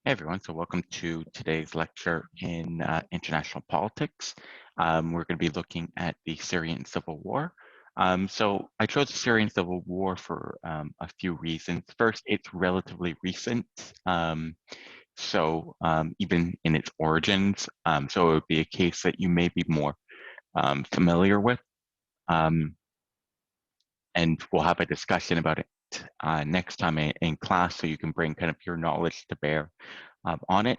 Hey everyone, so welcome to today's lecture in international politics. We're going to be looking at the Syrian Civil War. So I chose the Syrian Civil War for a few reasons. First, it's relatively recent, even in its origins, so it would be a case that you may be more familiar with. Um, and we'll have a discussion about it next time in class, so you can bring kind of your knowledge to bear on it.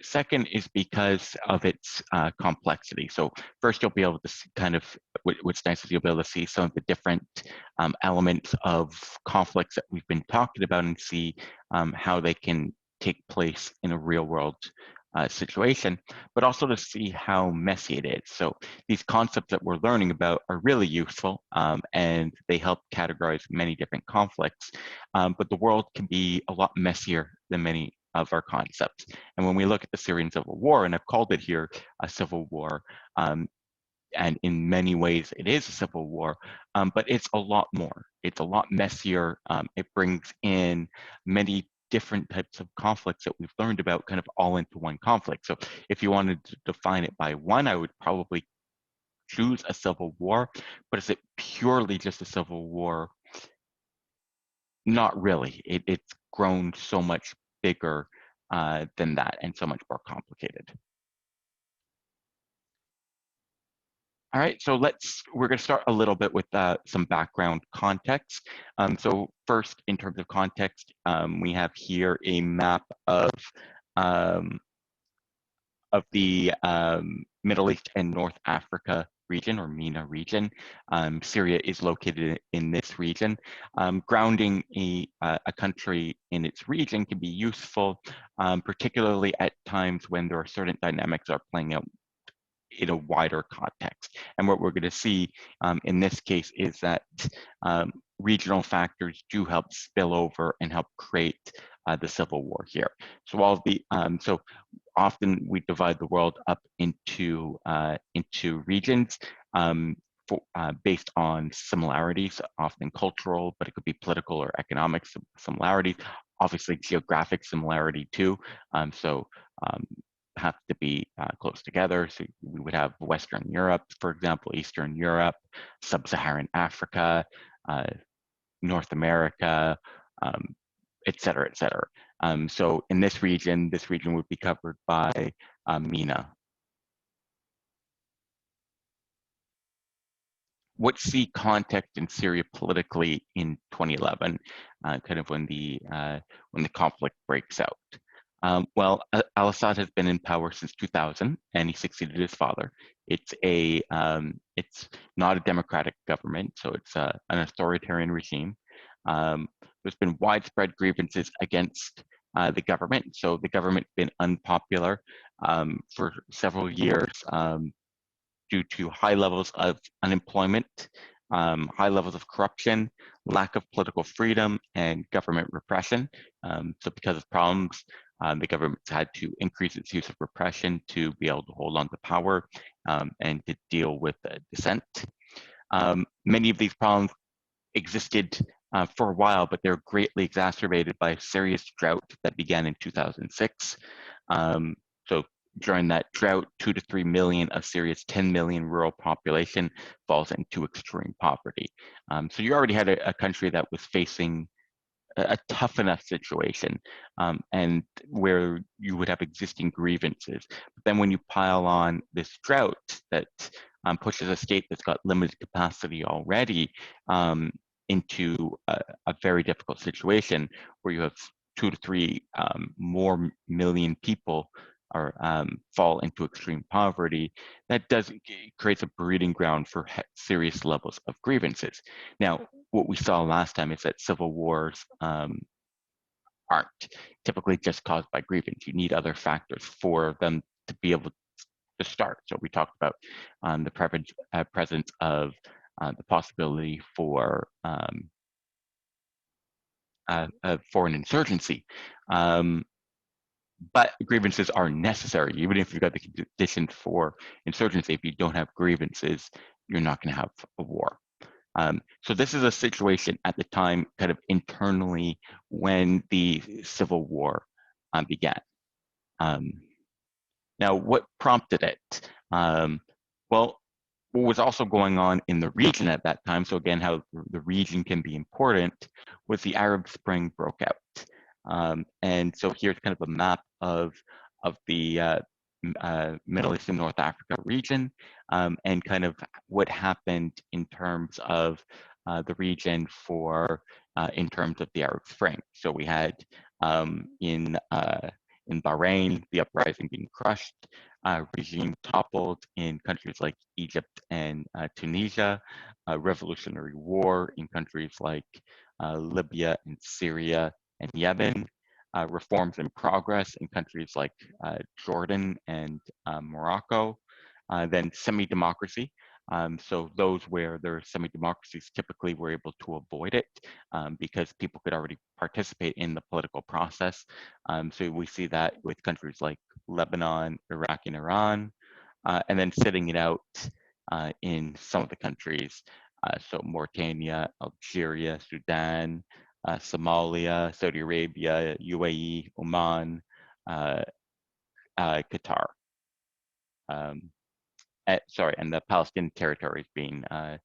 Second is because of its complexity. So first, you'll be able to see kind of, what's nice is you'll be able to see some of the different elements of conflicts that we've been talking about and see how they can take place in a real world situation, but also to see how messy it is. So these concepts that we're learning about are really useful, and they help categorize many different conflicts, but the world can be a lot messier than many of our concepts. And when we look at the Syrian Civil War, and I've called it here a civil war, and in many ways it is a civil war, but it's a lot more. It's a lot messier. It brings in many different types of conflicts that we've learned about kind of all into one conflict. So if you wanted to define it by one, I would probably choose a civil war, but is it purely just a civil war? Not really. It's grown so much bigger than that and so much more complicated. All right, so we're going to start a little bit with some background context. So first, in terms of context, we have here a map um, of the Middle East and North Africa region, or MENA region. Syria is located in this region. Grounding a country in its region can be useful, particularly at times when there are certain dynamics that are playing out in a wider context. And what we're going to see in this case is that regional factors do help spill over and help create the civil war here. So often we divide the world up into regions based on similarities, often cultural, but it could be political or economic similarities. Obviously, geographic similarity too. Have to be close together. So we would have Western Europe, for example, Eastern Europe, Sub-Saharan Africa, North America, et cetera, et cetera. So in this region would be covered by MENA. What's the context in Syria politically in 2011, kind of when the conflict breaks out? Well, al-Assad has been in power since 2000, and he succeeded his father. It's not a democratic government, so it's an authoritarian regime. There's been widespread grievances against the government, so the government's been unpopular for several years due to high levels of unemployment, high levels of corruption, lack of political freedom, and government repression. So because of problems, the government's had to increase its use of repression to be able to hold on to power and to deal with dissent. Many of these problems existed for a while, but they're greatly exacerbated by a serious drought that began in 2006. So during that drought, 2 to 3 million of Syria's 10 million rural population falls into extreme poverty. So you already had a country that was facing a tough enough situation, and where you would have existing grievances. But then when you pile on this drought that pushes a state that's got limited capacity already into a very difficult situation where you have 2 to 3 more million people or fall into extreme poverty, that creates a breeding ground for serious levels of grievances. Now, what we saw last time is that civil wars aren't typically just caused by grievance. You need other factors for them to be able to start. So we talked about the presence of the possibility for an insurgency. But grievances are necessary, even if you've got the conditions for insurgency. If you don't have grievances, you're not going to have a war. So this is a situation at the time, kind of internally, when the civil war began. Now, what prompted it? Well, what was also going on in the region at that time, so again, how the region can be important, was the Arab Spring broke out. And so here's kind of a map of the Middle East and North Africa region, and kind of what happened in terms of the region in terms of the Arab Spring. So we had in Bahrain, the uprising being crushed, regime toppled in countries like Egypt and Tunisia, revolutionary war in countries like Libya and Syria and Yemen, reforms in progress in countries like Jordan and Morocco, then semi-democracy. So those where there are semi-democracies typically were able to avoid it because people could already participate in the political process. So we see that with countries like Lebanon, Iraq, and Iran, and then sitting it out in some of the countries. So Mauritania, Algeria, Sudan, Somalia, Saudi Arabia, UAE, Oman, Qatar. And the Palestinian territories being a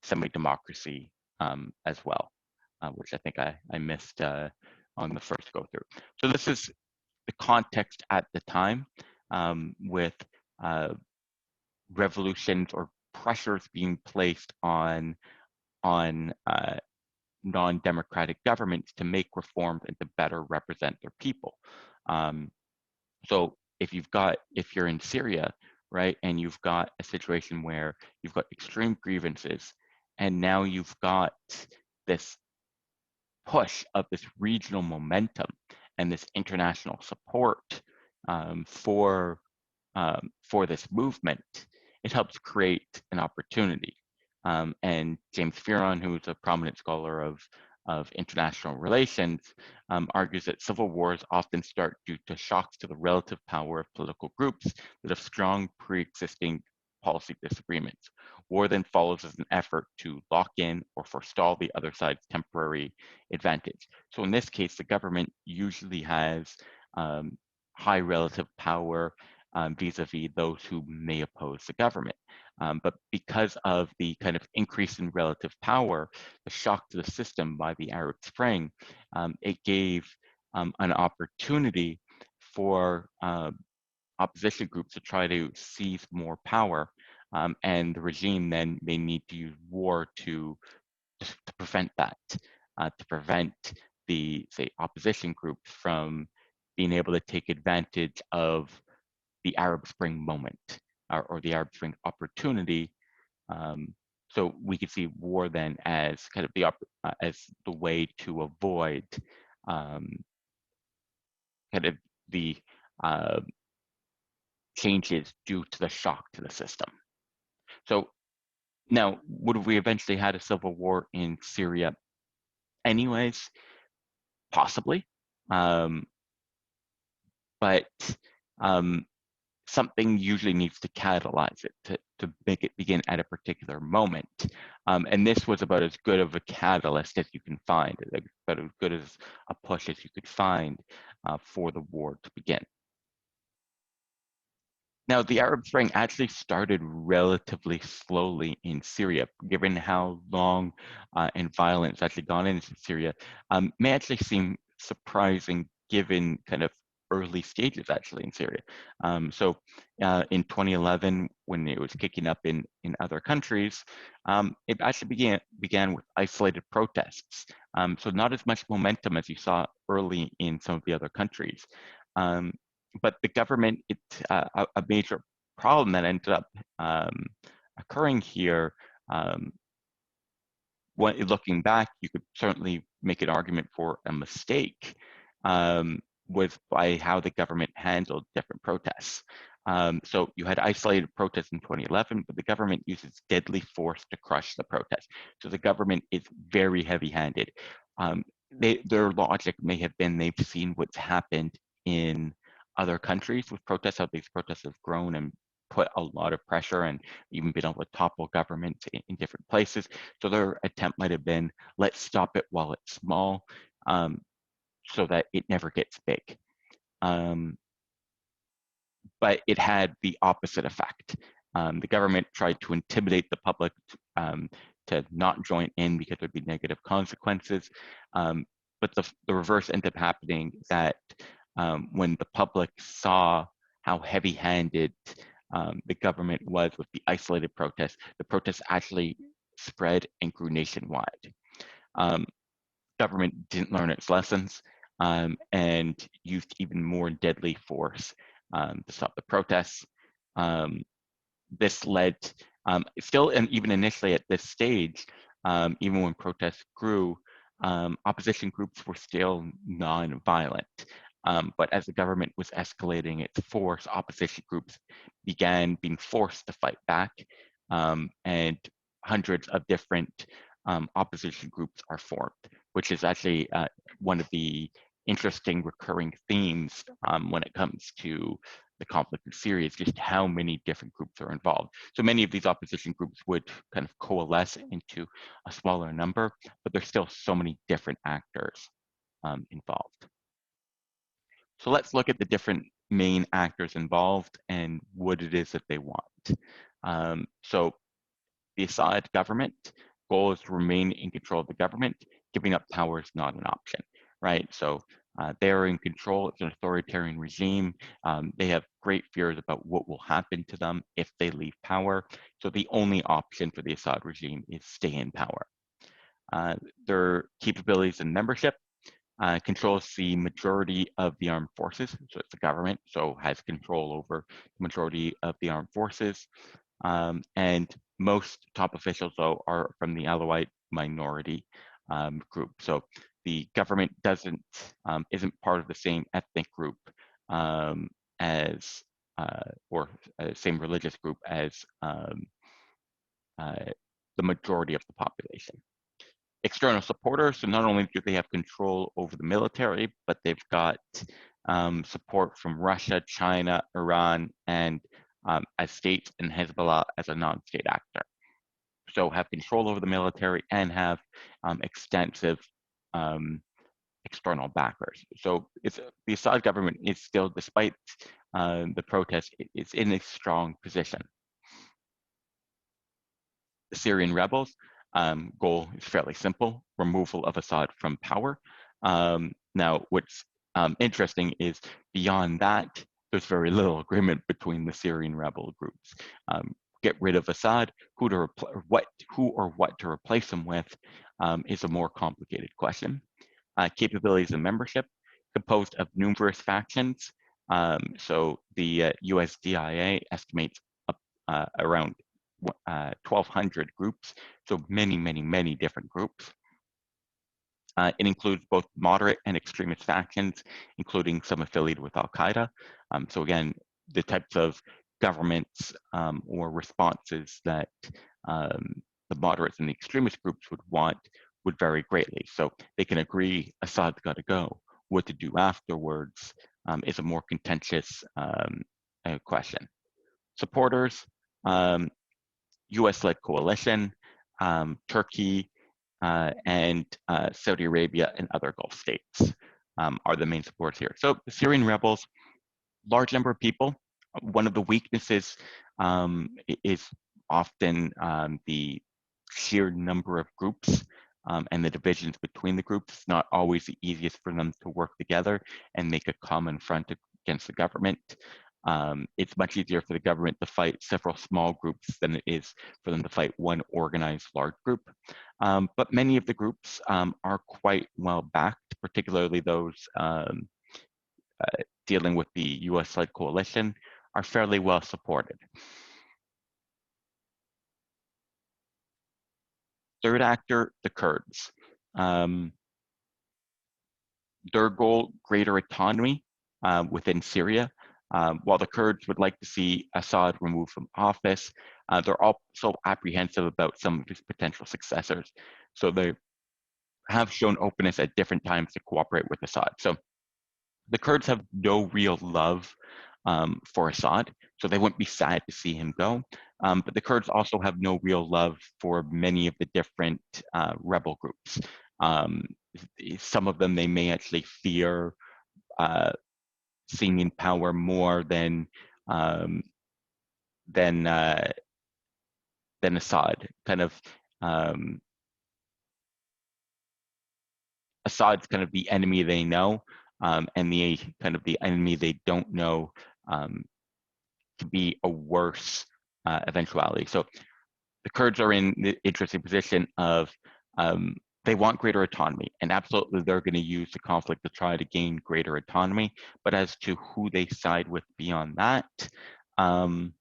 semi-democracy as well, which I think I missed on the first go through. So this is the context at the time with revolutions or pressures being placed on non-democratic governments to make reforms and to better represent their people. So if you're in Syria, right, and you've got a situation where you've got extreme grievances, and now you've got this push of this regional momentum and this international support for this movement, it helps create an opportunity. And James Fearon, who is a prominent scholar of international relations, argues that civil wars often start due to shocks to the relative power of political groups that have strong pre-existing policy disagreements. War then follows as an effort to lock in or forestall the other side's temporary advantage. So in this case, the government usually has high relative power vis-a-vis those who may oppose the government. But because of the kind of increase in relative power, the shock to the system by the Arab Spring, it gave an opportunity for opposition groups to try to seize more power, and the regime then may need to use war to prevent that, to prevent the, say, opposition groups from being able to take advantage of the Arab Spring moment or the Arab Spring opportunity. So we could see war then as kind of as the way to avoid kind of the changes due to the shock to the system. So now, would we eventually had a civil war in Syria anyways? Possibly. But something usually needs to catalyze it to make it begin at a particular moment. And this was about as good of a catalyst as you can find, about as good as a push as you could find for the war to begin. Now, the Arab Spring actually started relatively slowly in Syria, given how long and violent it's actually gone into Syria. May actually seem surprising given kind of early stages actually in Syria. So in 2011, when it was kicking up in other countries, it actually began with isolated protests. So not as much momentum as you saw early in some of the other countries. But the government, a major problem that ended up occurring here, when looking back, you could certainly make an argument for a mistake, was by how the government handled different protests. So you had isolated protests in 2011, but the government uses deadly force to crush the protests. So the government is very heavy-handed. Their logic may have been they've seen what's happened in other countries with protests, how these protests have grown and put a lot of pressure and even been able to topple governments in different places. So their attempt might have been, let's stop it while it's small. so that it never gets big. But it had the opposite effect. The government tried to intimidate the public to not join in because there'd be negative consequences. But the reverse ended up happening, that when the public saw how heavy-handed the government was with the isolated protests, the protests actually spread and grew nationwide. Government didn't learn its lessons and used even more deadly force to stop the protests. This led, still, and even initially at this stage, even when protests grew, opposition groups were still non-violent. But as the government was escalating its force, opposition groups began being forced to fight back, and hundreds of different opposition groups are formed, which is actually one of the interesting recurring themes when it comes to the conflict in Syria, is just how many different groups are involved. So many of these opposition groups would kind of coalesce into a smaller number, but there's still so many different actors involved. So let's look at the different main actors involved and what it is that they want. So the Assad government goal is to remain in control of the government. Giving up power is not an option, right? So they're in control. It's an authoritarian regime. They have great fears about what will happen to them if they leave power. So the only option for the Assad regime is stay in power. Their capabilities and membership controls the majority of the armed forces. So it's the government, so has control over the majority of the armed forces. And most top officials, though, are from the Alawite minority group. So the government isn't part of the same ethnic group as, or same religious group as the majority of the population. External supporters, so not only do they have control over the military, but they've got support from Russia, China, Iran, and as states, and Hezbollah as a non-state actor. So have control over the military and have extensive external backers. So the Assad government is still, despite the protests, it's in a strong position. The Syrian rebels goal is fairly simple: removal of Assad from power. Now, what's interesting is beyond that, there's very little agreement between the Syrian rebel groups. Get rid of Assad, who or what to replace him with is a more complicated question. Capabilities and membership, composed of numerous factions. So the USDIA estimates around 1,200 groups, so many different groups. It includes both moderate and extremist factions, including some affiliated with Al-Qaeda. So again, the types of governments or responses that the moderates and the extremist groups would want would vary greatly. So they can agree Assad's got to go. What to do afterwards is a more contentious question. Supporters, US-led coalition, Turkey, and Saudi Arabia and other Gulf states are the main supporters here. So the Syrian rebels, large number of people. One of the weaknesses is often the sheer number of groups and the divisions between the groups. It's not always the easiest for them to work together and make a common front against the government. It's much easier for the government to fight several small groups than it is for them to fight one organized large group. But many of the groups are quite well backed, particularly those dealing with the US-led coalition are fairly well supported. Third actor, the Kurds. Their goal, greater autonomy within Syria. While the Kurds would like to see Assad removed from office, they're also apprehensive about some of his potential successors. So they have shown openness at different times to cooperate with Assad. So the Kurds have no real love for Assad, so they wouldn't be sad to see him go. But the Kurds also have no real love for many of the different rebel groups. Um, some of them, they may actually fear uh, seeing in power more um, than uh, than Assad. Um, Assad's kind of the enemy they know, and the kind of the enemy they don't know um, to be a worse eventuality. So the Kurds are in the interesting position of um, they want greater autonomy, and absolutely they're going to use the conflict to try to gain greater autonomy. But as to who they side with beyond that, um,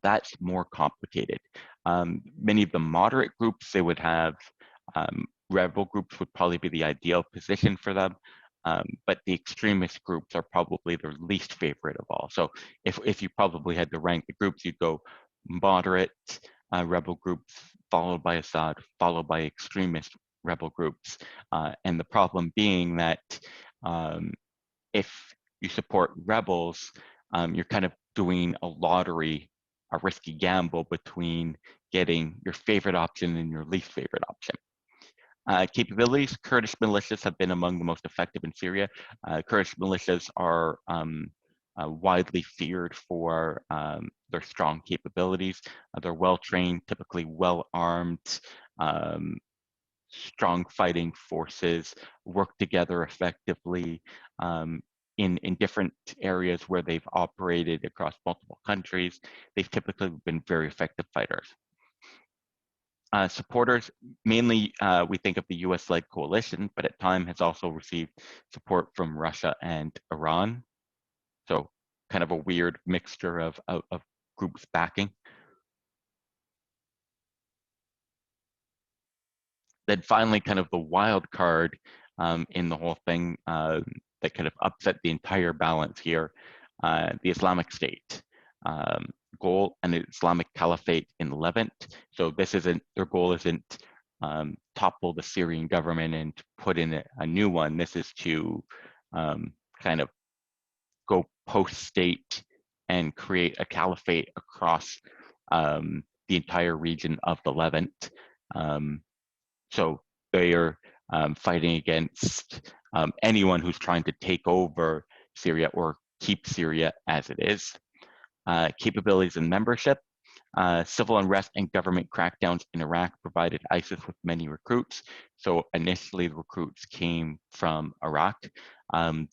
that's more complicated. Many of the moderate groups, they would have rebel groups would probably be the ideal position for them. But the extremist groups are probably their least favorite of all. So if you probably had to rank the groups, you'd go moderate rebel groups, followed by Assad, followed by extremist rebel groups. And the problem being that um, if you support rebels, you're kind of doing a lottery, a risky gamble between getting your favorite option and your least favorite option. Capabilities, Kurdish militias have been among the most effective in Syria. Kurdish militias are widely feared for their strong capabilities. They're well-trained, typically well-armed, um, strong fighting forces, work together effectively in different areas where they've operated across multiple countries. They've typically been very effective fighters. Supporters, mainly we think of the US-led coalition, but at times has also received support from Russia and Iran. So kind of a weird mixture of groups backing. Then finally, kind of the wild card in the whole thing that kind of upset the entire balance here, the Islamic State. Goal and the Islamic Caliphate in Levant. So this isn't, their goal isn't topple the Syrian government and put in a new one. This is to kind of go post-state and create a caliphate across the entire region of the Levant. So they are fighting against anyone who's trying to take over Syria or keep Syria as it is. Capabilities and membership. Civil unrest and government crackdowns in Iraq provided ISIS with many recruits. So initially the recruits came from Iraq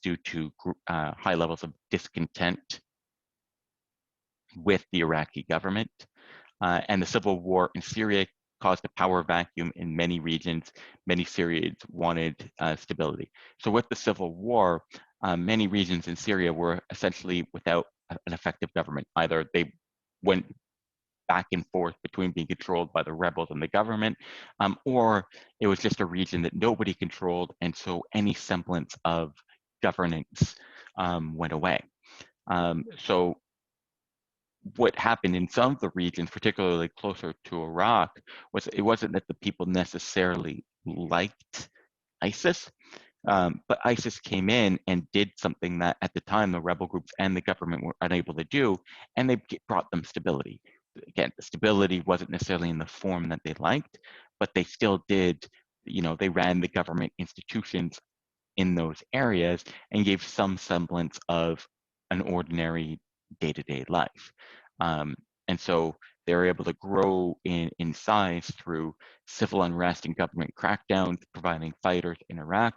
due to high levels of discontent with the Iraqi government. And the civil war in Syria caused a power vacuum in many regions. Many Syrians wanted stability. So with the civil war, many regions in Syria were essentially without an effective government. Either they went back and forth between being controlled by the rebels and the government, or it was just a region that nobody controlled, and so any semblance of governance went away. So what happened in some of the regions, particularly closer to Iraq, was it wasn't that the people necessarily liked ISIS, but ISIS came in and did something that at the time the rebel groups and the government were unable to do, and they brought them stability. Again, the stability wasn't necessarily in the form that they liked, but they still did, they ran the government institutions in those areas and gave some semblance of an ordinary day-to-day life. Um, and so they were able to grow in size through civil unrest and government crackdowns, providing fighters in Iraq,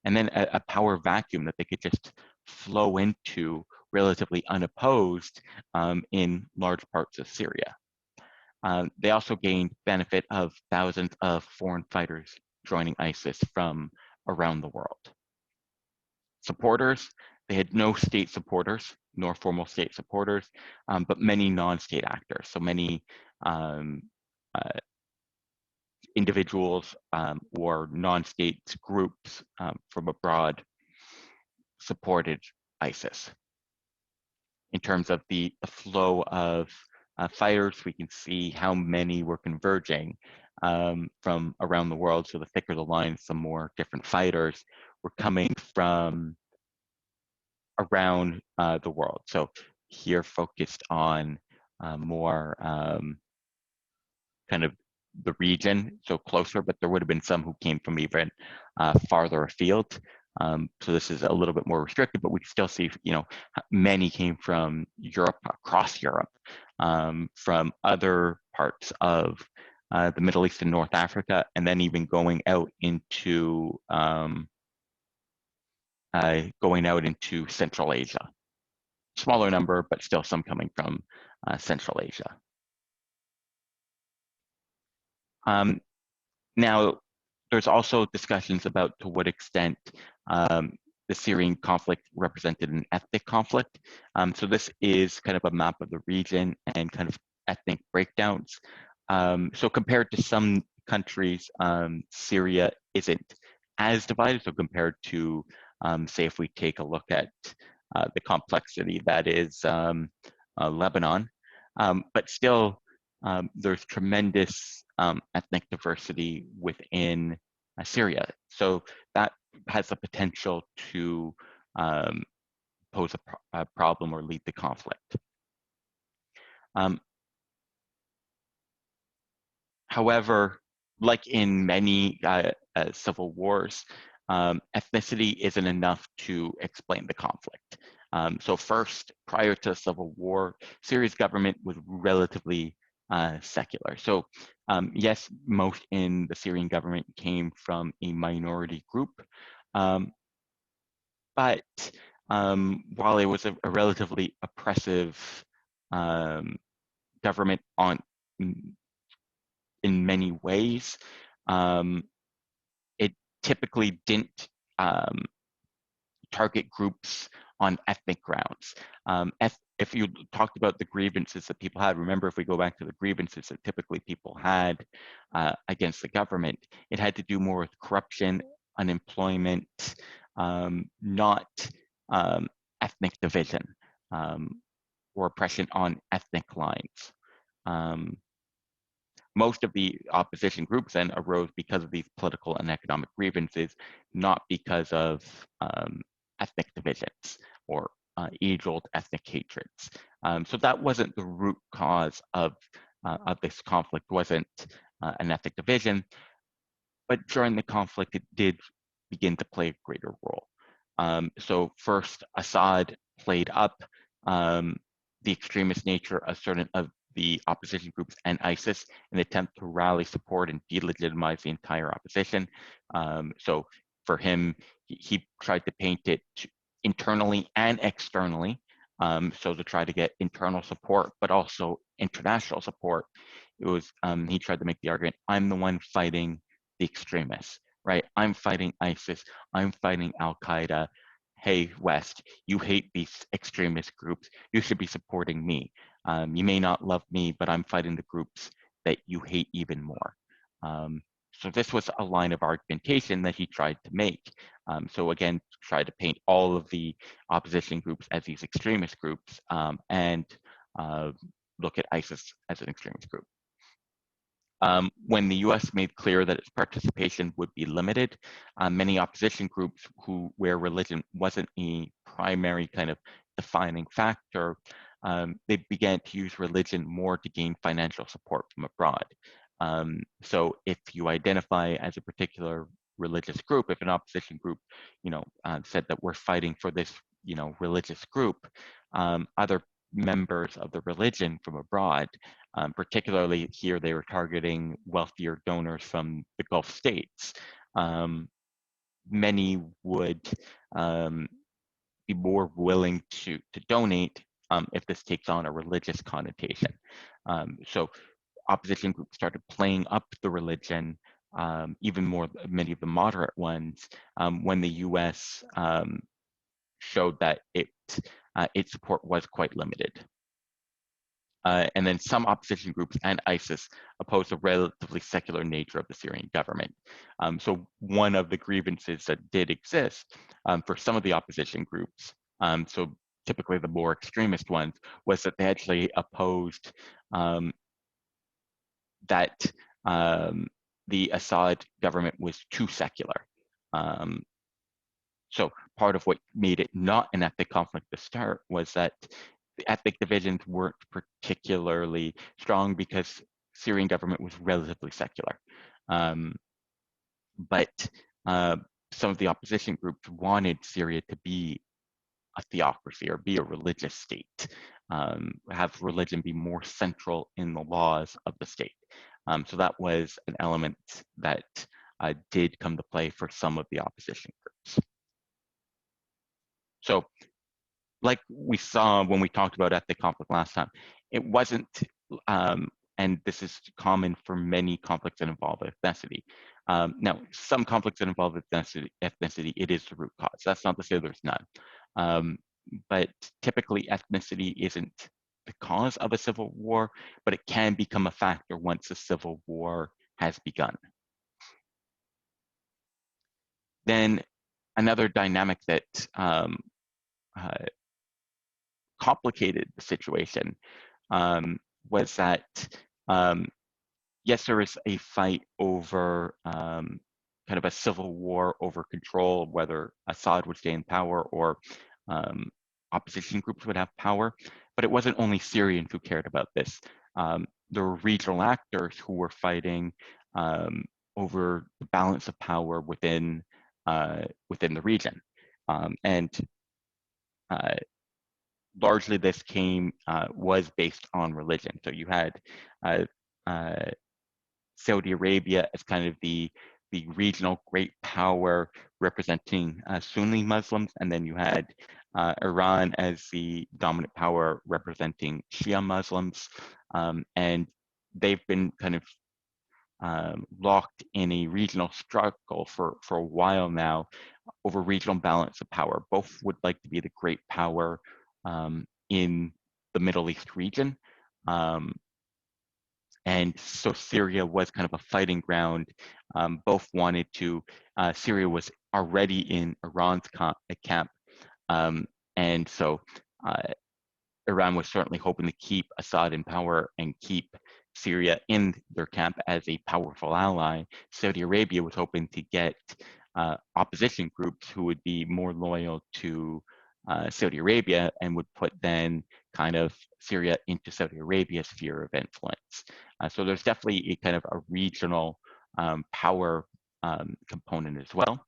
and then a power vacuum that they could just flow into relatively unopposed in large parts of Syria. They also gained benefit of thousands of foreign fighters joining ISIS from around the world. Supporters, they had no state supporters, nor formal state supporters, but many non-state actors. So many individuals or non-state groups from abroad supported ISIS. In terms of the flow of fighters, we can see how many were converging from around the world. So the thicker the lines, the more different fighters were coming from around the world. So here focused on more kind of the region, so closer, but there would have been some who came from even farther afield. So this is a little bit more restricted, but we still see, many came from Europe, across Europe, from other parts of the Middle East and North Africa, and then even going out into Central Asia. Smaller number, but still some coming from Central Asia. Now, there's also discussions about to what extent the Syrian conflict represented an ethnic conflict. So this is kind of a map of the region and kind of ethnic breakdowns. So compared to some countries, Syria isn't as divided. So compared to, say, if we take a look at the complexity that is Lebanon, but still there's tremendous ethnic diversity within Syria. So that has the potential to pose a problem or lead to conflict. However, like in many civil wars, ethnicity isn't enough to explain the conflict. So first, prior to the civil war, Syria's government was relatively secular. So yes, most in the Syrian government came from a minority group, but while it was a relatively oppressive government in many ways, it typically didn't target groups on ethnic grounds. If you talked about the grievances that people had, remember, if we go back to the grievances that typically people had against the government, it had to do more with corruption, unemployment, not ethnic division or oppression on ethnic lines. Most of the opposition groups then arose because of these political and economic grievances, not because of ethnic divisions or age-old ethnic hatreds. So that wasn't the root cause of this conflict, wasn't an ethnic division, but during the conflict, it did begin to play a greater role. So first, Assad played up the extremist nature of certain of the opposition groups and ISIS in an attempt to rally support and delegitimize the entire opposition. So for him, he tried to paint it internally and externally. So to try to get internal support, but also international support. It was, he tried to make the argument, I'm the one fighting the extremists, right? I'm fighting ISIS, I'm fighting Al-Qaeda. Hey, West, you hate these extremist groups. You should be supporting me. You may not love me, but I'm fighting the groups that you hate even more. So this was a line of argumentation that he tried to make. So again, try to paint all of the opposition groups as these extremist groups and look at ISIS as an extremist group. When the US made clear that its participation would be limited, many opposition groups where religion wasn't a primary kind of defining factor, they began to use religion more to gain financial support from abroad. So if you identify as a particular religious group, if an opposition group, said that we're fighting for this, religious group, other members of the religion from abroad, particularly here they were targeting wealthier donors from the Gulf states. Many would be more willing to donate if this takes on a religious connotation. So opposition groups started playing up the religion, even more, many of the moderate ones, when the US showed that its support was quite limited. And then some opposition groups and ISIS opposed the relatively secular nature of the Syrian government. So one of the grievances that did exist for some of the opposition groups, so typically the more extremist ones, was that they actually opposed that the Assad government was too secular. So part of what made it not an ethnic conflict to start was that the ethnic divisions weren't particularly strong because Syrian government was relatively secular. But some of the opposition groups wanted Syria to be a theocracy or be a religious state, have religion be more central in the laws of the state. So that was an element that did come to play for some of the opposition groups. So like we saw when we talked about ethnic conflict last time, it wasn't, and this is common for many conflicts that involve ethnicity. Now, some conflicts that involve ethnicity, it is the root cause. That's not to say there's none. But typically ethnicity isn't the cause of a civil war, but it can become a factor once a civil war has begun. Then another dynamic that complicated the situation was that, yes, there was a fight over kind of a civil war over control, whether Assad would stay in power or opposition groups would have power, but it wasn't only Syrians who cared about this. There were regional actors who were fighting over the balance of power within the region. And largely this was based on religion. So you had Saudi Arabia as kind of the regional great power representing Sunni Muslims, and then you had Iran as the dominant power representing Shia Muslims, and they've been kind of locked in a regional struggle for a while now over regional balance of power. Both would like to be the great power in the Middle East region. And so Syria was kind of a fighting ground. Both wanted to, Syria was already in Iran's camp. And so Iran was certainly hoping to keep Assad in power and keep Syria in their camp as a powerful ally. Saudi Arabia was hoping to get opposition groups who would be more loyal to Saudi Arabia and would put then kind of Syria into Saudi Arabia's sphere of influence. So there's definitely a kind of a regional power component as well.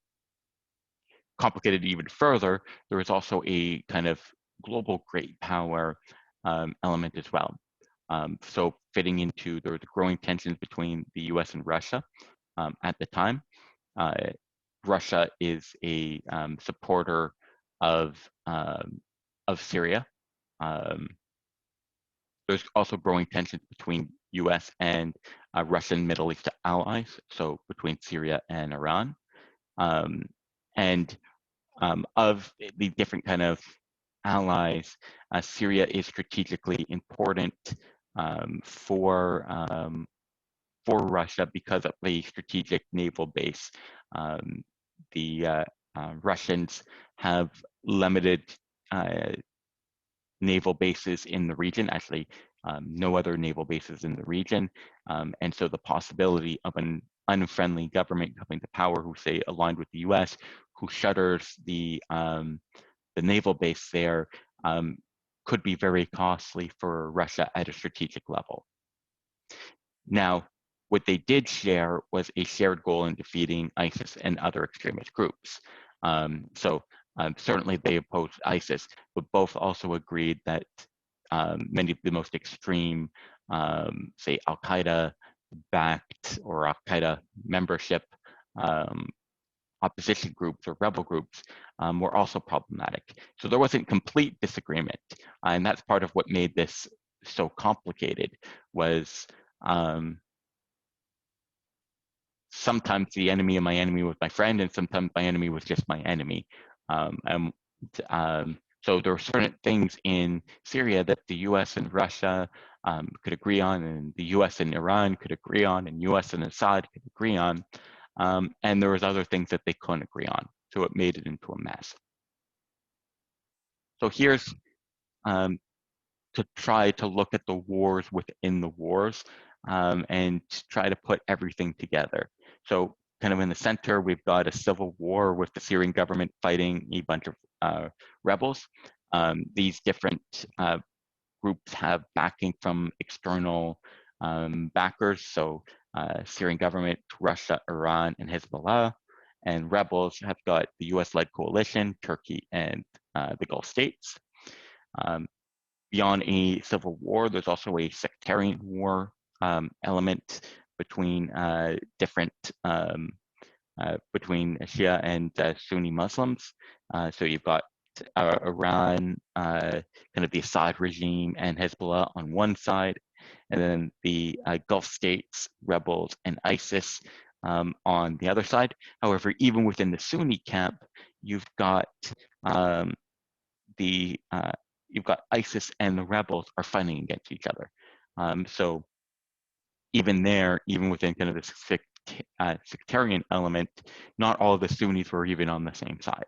Complicated even further, there is also a kind of global great power element as well. So fitting into, there was growing tensions between the US and Russia at the time. Russia is a supporter of Syria. There's also growing tensions between US and Russian Middle East allies, so between Syria and Iran. And of the different kind of allies, Syria is strategically important for Russia because of the strategic naval base. The Russians have limited naval bases in the region, actually no other naval bases in the region. And so the possibility of an unfriendly government coming to power who say aligned with the US, who shutters the naval base there, could be very costly for Russia at a strategic level. Now, what they did share was a shared goal in defeating ISIS and other extremist groups. Certainly they opposed ISIS, but both also agreed that many of the most extreme, say Al-Qaeda backed or Al-Qaeda membership opposition groups or rebel groups were also problematic. So there wasn't complete disagreement. And that's part of what made this so complicated was sometimes the enemy of my enemy was my friend, and sometimes my enemy was just my enemy. So there were certain things in Syria that the US and Russia could agree on, and the US and Iran could agree on, and US and Assad could agree on. And there was other things that they couldn't agree on. So it made it into a mess. So here's to try to look at the wars within the wars and try to put everything together. So kind of in the center, we've got a civil war with the Syrian government fighting a bunch of rebels. These different groups have backing from external backers, so Syrian government, Russia, Iran, and Hezbollah. And rebels have got the US-led coalition, Turkey, and the Gulf states. Beyond a civil war, there's also a sectarian war element between different between Shia and Sunni Muslims. So you've got Iran, kind of the Assad regime, and Hezbollah on one side, and then the Gulf states, rebels, and ISIS on the other side. However, even within the Sunni camp, you've got you've got ISIS and the rebels are fighting against each other. So even there, even within kind of the sectarian element, not all of the Sunnis were even on the same side.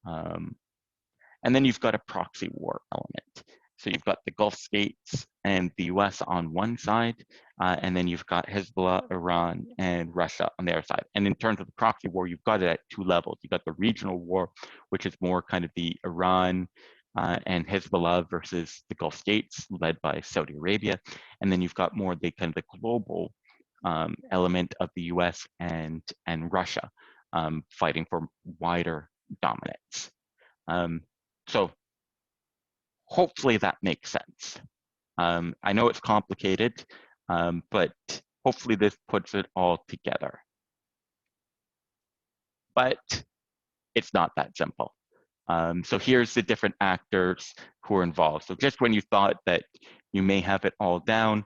And then you've got a proxy war element. So you've got the Gulf states and the US on one side, and then you've got Hezbollah, Iran, and Russia on the other side. And in terms of the proxy war, you've got it at two levels. You've got the regional war, which is more kind of the Iran and Hezbollah versus the Gulf states led by Saudi Arabia. And then you've got more the kind of the global element of the US and Russia fighting for wider dominance. So hopefully that makes sense. I know it's complicated, but hopefully this puts it all together. But it's not that simple. So here's the different actors who are involved. So just when you thought that you may have it all down,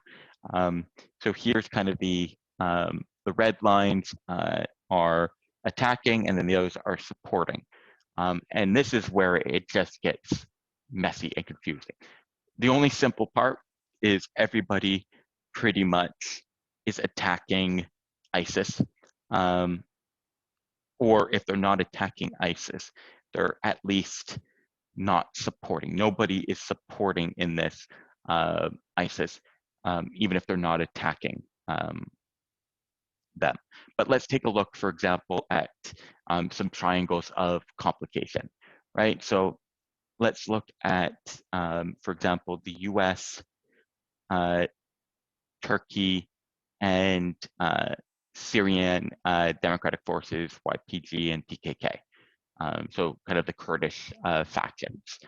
so here's kind of the red lines are attacking, and then the others are supporting. And this is where it just gets messy and confusing. The only simple part is everybody pretty much is attacking ISIS. Or if they're not attacking ISIS, they're at least not supporting. Nobody is supporting in this ISIS, even if they're not attacking them. But let's take a look, for example, at some triangles of complication, right? So let's look at, for example, the US, Turkey, and Syrian Democratic Forces, YPG, and PKK. So kind of the Kurdish factions.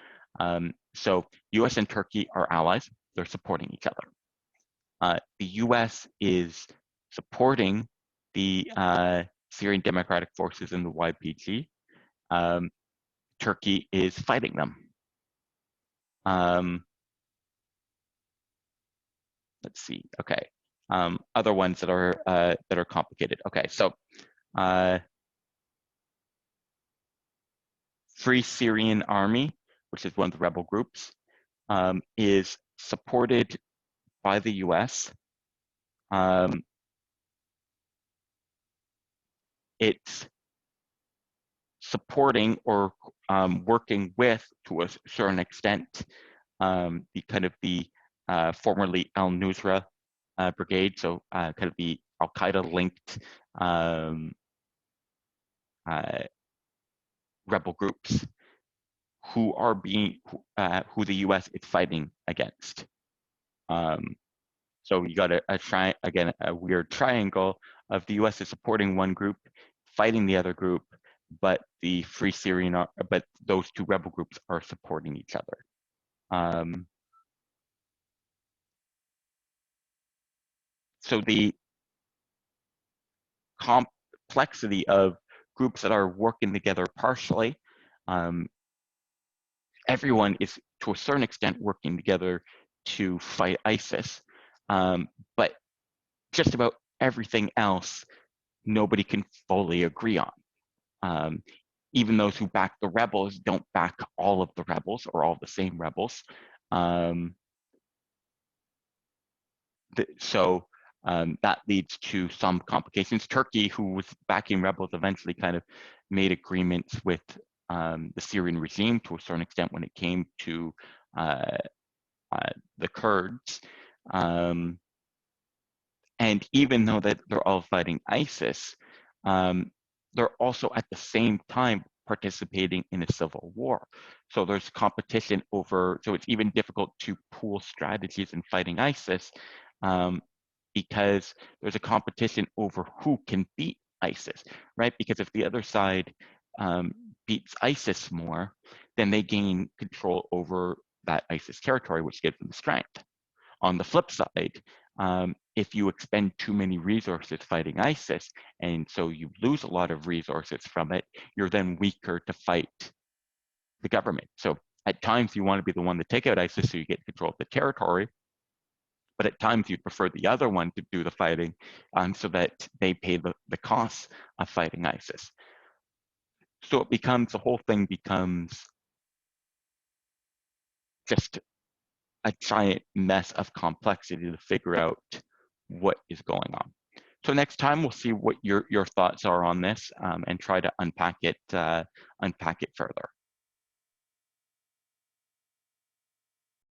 So US and Turkey are allies. They're supporting each other. The US is supporting the Syrian Democratic Forces and the YPG. Turkey is fighting them. Let's see. Okay. Other ones that are complicated. Okay, so Free Syrian Army, which is one of the rebel groups, is supported by the US. It's supporting or working with, to a certain extent, the kind of the formerly al-Nusra brigade, so kind of the al-Qaeda linked rebel groups who are being who the US is fighting against. So you got a weird triangle of the US is supporting one group, fighting the other group, but the Free Syrian, but those two rebel groups are supporting each other. So the complexity of groups that are working together partially, everyone is to a certain extent working together to fight ISIS, but just about everything else nobody can fully agree on. Even those who back the rebels don't back all of the rebels or all the same rebels. So that leads to some complications. Turkey, who was backing rebels, eventually kind of made agreements with the Syrian regime to a certain extent when it came to the Kurds. And even though that they're all fighting ISIS, they're also at the same time participating in a civil war. So there's competition over, so it's even difficult to pool strategies in fighting ISIS because there's a competition over who can beat ISIS, right? Because if the other side beats ISIS more, then they gain control over that ISIS territory, which gives them strength. On the flip side, if you expend too many resources fighting ISIS, and so you lose a lot of resources from it, you're then weaker to fight the government. So at times you want to be the one to take out ISIS so you get control of the territory, but at times you prefer the other one to do the fighting so that they pay the costs of fighting ISIS. So it becomes, the whole thing becomes just a giant mess of complexity to figure out what is going on. So next time we'll see what your thoughts are on this and try to unpack it further.